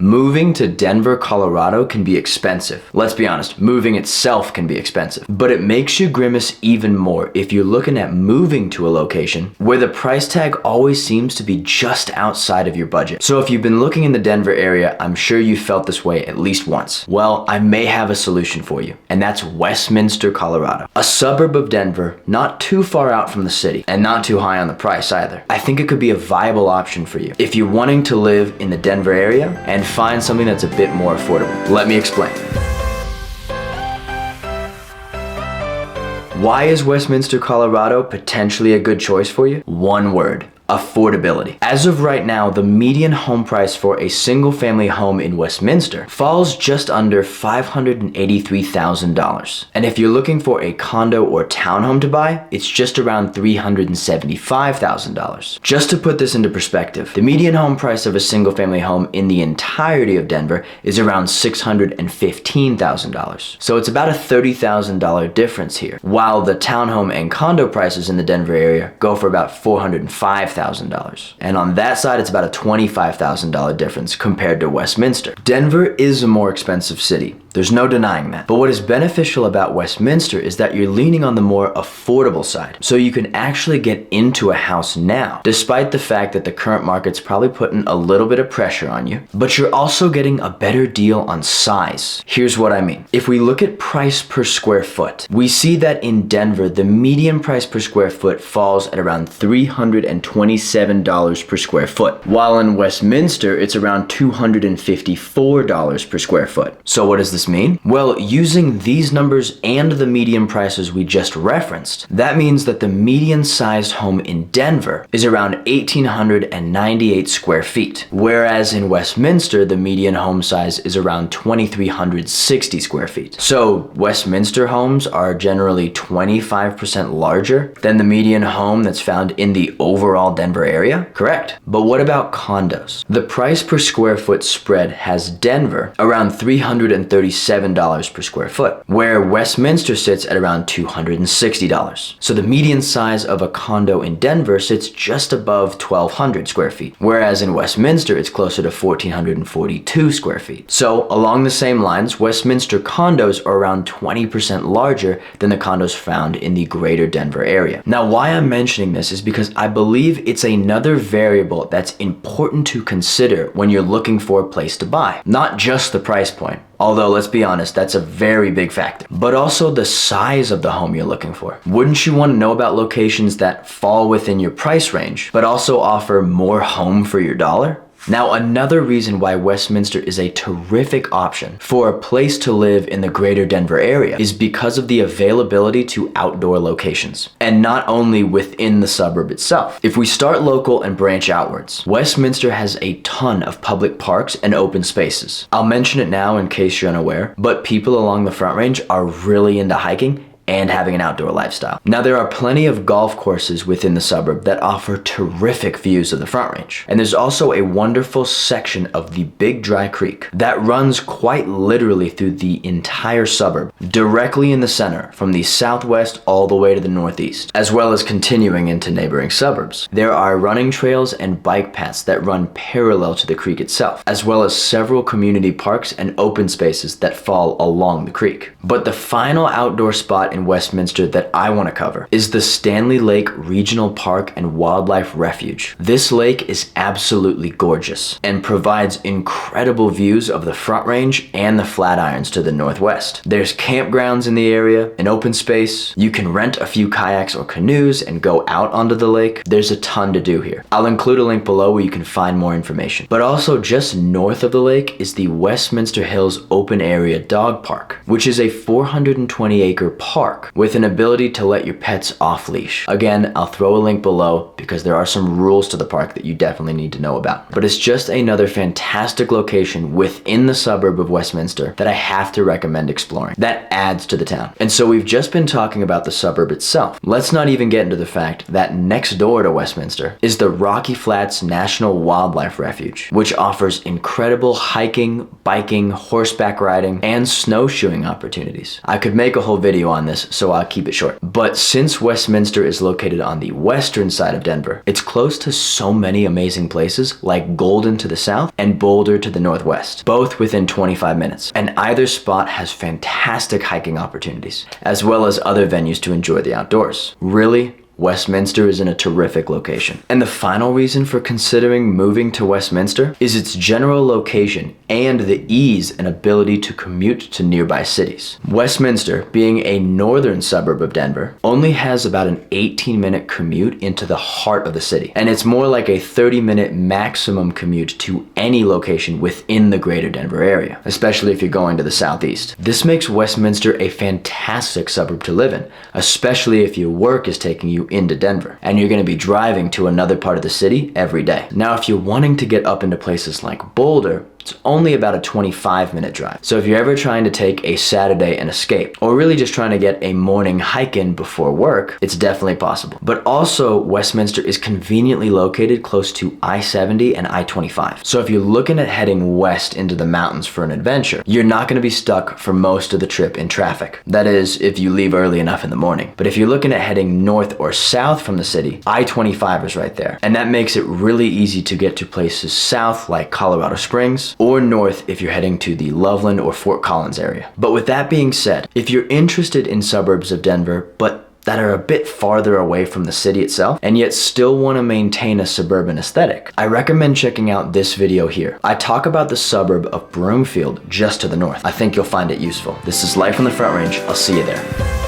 Moving to Denver, Colorado can be expensive. Let's be honest, moving itself can be expensive. But it makes you grimace even more if you're looking at moving to a location where the price tag always seems to be just outside of your budget. So if you've been looking in the Denver area, I'm sure you felt this way at least once. Well, I may have a solution for you, and that's Westminster, Colorado. A suburb of Denver, not too far out from the city, and not too high on the price either. I think it could be a viable option for you if you're wanting to live in the Denver area and find something that's a bit more affordable. Let me explain. Why is Westminster, Colorado potentially a good choice for you? One word: affordability. As of right now, the median home price for a single-family home in Westminster falls just under $583,000. And if you're looking for a condo or townhome to buy, it's just around $375,000. Just to put this into perspective, the median home price of a single-family home in the entirety of Denver is around $615,000. So it's about a $30,000 difference here, while the townhome and condo prices in the Denver area go for about $405,000. And on that side, it's about a $25,000 difference compared to Westminster. Denver is a more expensive city. There's no denying that. But what is beneficial about Westminster is that you're leaning on the more affordable side. So you can actually get into a house now, despite the fact that the current market's probably putting a little bit of pressure on you, but you're also getting a better deal on size. Here's what I mean. If we look at price per square foot, we see that in Denver, the median price per square foot falls at around $327 per square foot, while in Westminster, it's around $254 per square foot. So what does this mean? Well, using these numbers and the median prices we just referenced, that means that the median sized home in Denver is around 1,898 square feet, whereas in Westminster, the median home size is around 2,360 square feet. So Westminster homes are generally 25% larger than the median home that's found in the overall Denver area? Correct. But what about condos? The price per square foot spread has Denver around $337 per square foot, where Westminster sits at around $260. So the median size of a condo in Denver sits just above 1,200 square feet, whereas in Westminster, it's closer to 1,442 square feet. So along the same lines, Westminster condos are around 20% larger than the condos found in the greater Denver area. Now, why I'm mentioning this is because I believe it's another variable that's important to consider when you're looking for a place to buy. Not just the price point, although let's be honest, that's a very big factor, but also the size of the home you're looking for. Wouldn't you want to know about locations that fall within your price range, but also offer more home for your dollar? Now, another reason why Westminster is a terrific option for a place to live in the greater Denver area is because of the availability to outdoor locations, and not only within the suburb itself. If we start local and branch outwards, Westminster has a ton of public parks and open spaces. I'll mention it now in case you're unaware, but people along the Front Range are really into hiking and having an outdoor lifestyle. Now, there are plenty of golf courses within the suburb that offer terrific views of the Front Range. And there's also a wonderful section of the Big Dry Creek that runs quite literally through the entire suburb, directly in the center, from the southwest all the way to the northeast, as well as continuing into neighboring suburbs. There are running trails and bike paths that run parallel to the creek itself, as well as several community parks and open spaces that fall along the creek. But the final outdoor spot in Westminster that I want to cover is the Stanley Lake Regional Park and Wildlife Refuge. This lake is absolutely gorgeous and provides incredible views of the Front Range and the Flatirons to the northwest. There's campgrounds in the area, an open space. You can rent a few kayaks or canoes and go out onto the lake. There's a ton to do here. I'll include a link below where you can find more information. But also just north of the lake is the Westminster Hills Open Area Dog Park, which is a 420-acre park with an ability to let your pets off leash. Again, I'll throw a link below because there are some rules to the park that you definitely need to know about. But it's just another fantastic location within the suburb of Westminster that I have to recommend exploring. That adds to the town. And so we've just been talking about the suburb itself. Let's not even get into the fact that next door to Westminster is the Rocky Flats National Wildlife Refuge, which offers incredible hiking, biking, horseback riding, and snowshoeing opportunities. I could make a whole video on this this, so I'll keep it short. But since Westminster is located on the western side of Denver, it's close to so many amazing places like Golden to the south and Boulder to the northwest, both within 25 minutes. And either spot has fantastic hiking opportunities, as well as other venues to enjoy the outdoors. Really, Westminster is in a terrific location. And the final reason for considering moving to Westminster is its general location and the ease and ability to commute to nearby cities. Westminster, being a northern suburb of Denver, only has about an 18-minute commute into the heart of the city. And it's more like a 30-minute maximum commute to any location within the greater Denver area, especially if you're going to the southeast. This makes Westminster a fantastic suburb to live in, especially if your work is taking you into Denver and you're going to be driving to another part of the city every day. Now, if you're wanting to get up into places like Boulder, it's only about a 25-minute drive. So if you're ever trying to take a Saturday and escape, or really just trying to get a morning hike in before work, it's definitely possible. But also, Westminster is conveniently located close to I-70 and I-25. So if you're looking at heading west into the mountains for an adventure, you're not going to be stuck for most of the trip in traffic. That is, if you leave early enough in the morning. But if you're looking at heading north or south from the city, I-25 is right there. And that makes it really easy to get to places south like Colorado Springs, or north if you're heading to the Loveland or Fort Collins area. But with that being said, if you're interested in suburbs of Denver, but that are a bit farther away from the city itself, and yet still want to maintain a suburban aesthetic, I recommend checking out this video here. I talk about the suburb of Broomfield just to the north. I think you'll find it useful. This is Life on the Front Range. I'll see you there.